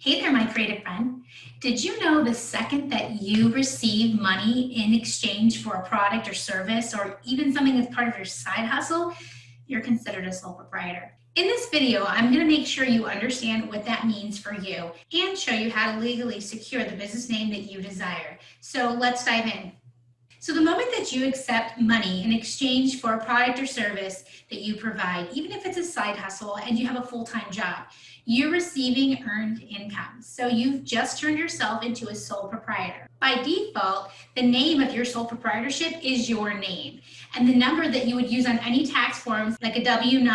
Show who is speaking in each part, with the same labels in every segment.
Speaker 1: Hey there, my creative friend. Did you know the second that you receive money in exchange for a product or service, or even something that's part of your side hustle, you're considered a sole proprietor? In this video, I'm going to make sure you understand what that means for you and show you how to legally secure the business name that you desire. So let's dive in. So the moment that you accept money in exchange for a product or service that you provide, even if it's a side hustle and you have a full-time job, you're receiving earned income. So you've just turned yourself into a sole proprietor. By default, the name of your sole proprietorship is your name. And the number that you would use on any tax forms like a W-9,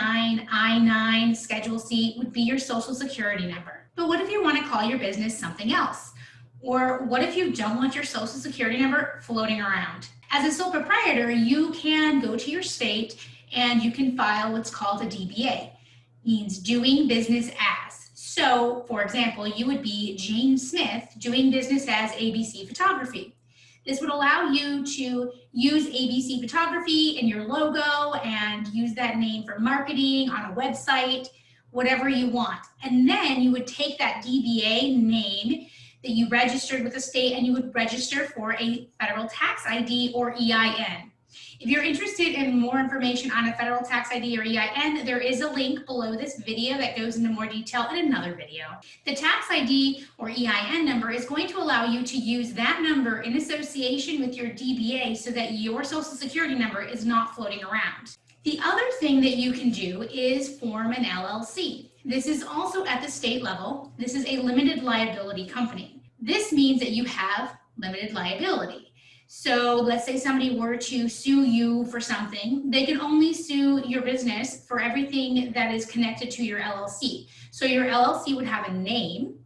Speaker 1: I-9, Schedule C would be your social security number. But what if you want to call your business something else? Or what if you don't want your social security number floating around? As a sole proprietor, you can go to your state and you can file what's called a DBA, means doing business as. So, for example, you would be Jane Smith doing business as ABC Photography. This would allow you to use ABC Photography in your logo and use that name for marketing on a website, whatever you want. And then you would take that DBA name that you registered with the state and you would register for a federal tax ID or EIN. If you're interested in more information on a federal tax ID or EIN, there is a link below this video that goes into more detail in another video. The tax ID or EIN number is going to allow you to use that number in association with your DBA so that your social security number is not floating around. The other thing that you can do is form an LLC. This is also at the state level. This is a limited liability company. This means that you have limited liability. So let's say somebody were to sue you for something, they can only sue your business for everything that is connected to your LLC. So your LLC would have a name,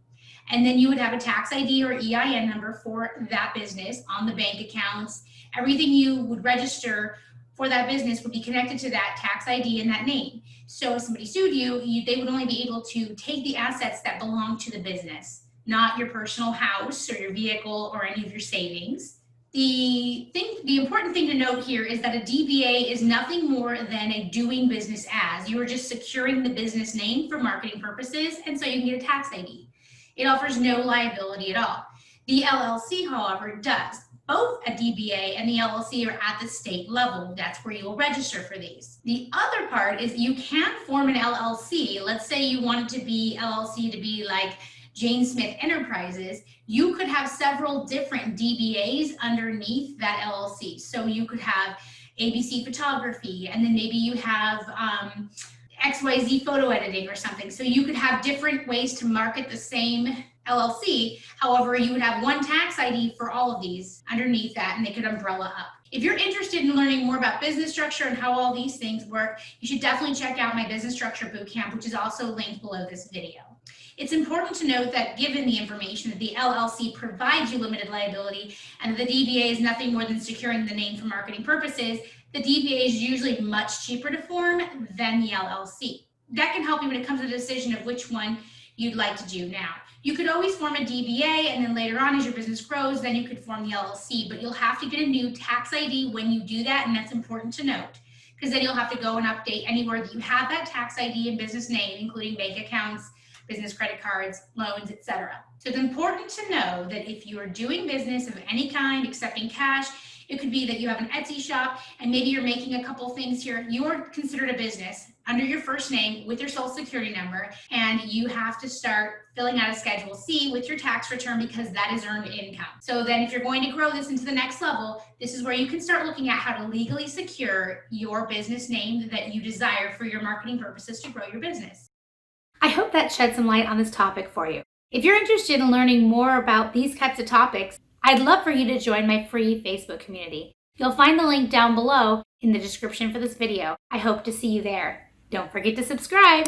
Speaker 1: and then you would have a tax ID or EIN number for that business on the bank accounts. Everything you would register for that business would be connected to that tax ID and that name. So if somebody sued you, they would only be able to take the assets that belong to the business, not your personal house or your vehicle or any of your savings. The important thing to note here is that a DBA is nothing more than a doing business as. You are just securing the business name for marketing purposes, and so you can get a tax ID. It offers no liability at all. The LLC, however, does. Both a DBA and the LLC are at the state level. That's where you will register for these. The other part is you can form an LLC. Let's say you wanted to be LLC to be like Jane Smith Enterprises. You could have several different DBAs underneath that LLC. So you could have ABC Photography, and then maybe you have XYZ photo editing or something. So you could have different ways to market the same LLC. However, you would have one tax ID for all of these underneath that, and they could umbrella up. If you're interested in learning more about business structure and how all these things work, you should definitely check out my business structure bootcamp, which is also linked below this video. It's important to note that given the information that the LLC provides you limited liability and the DBA is nothing more than securing the name for marketing purposes, the DBA is usually much cheaper to form than the LLC. That can help you when it comes to the decision of which one you'd like to do now. You could always form a DBA, and then later on as your business grows, then you could form the LLC, but you'll have to get a new tax ID when you do that, and that's important to note, because then you'll have to go and update anywhere that you have that tax ID and business name, including bank accounts, business credit cards, loans, etc. So it's important to know that if you are doing business of any kind, accepting cash, it could be that you have an Etsy shop and maybe you're making a couple things here. You're considered a business under your first name with your social security number, and you have to start filling out a Schedule C with your tax return because that is earned income. So then if you're going to grow this into the next level, this is where you can start looking at how to legally secure your business name that you desire for your marketing purposes to grow your business. I hope that shed some light on this topic for you. If you're interested in learning more about these types of topics, I'd love for you to join my free Facebook community. You'll find the link down below in the description for this video. I hope to see you there. Don't forget to subscribe.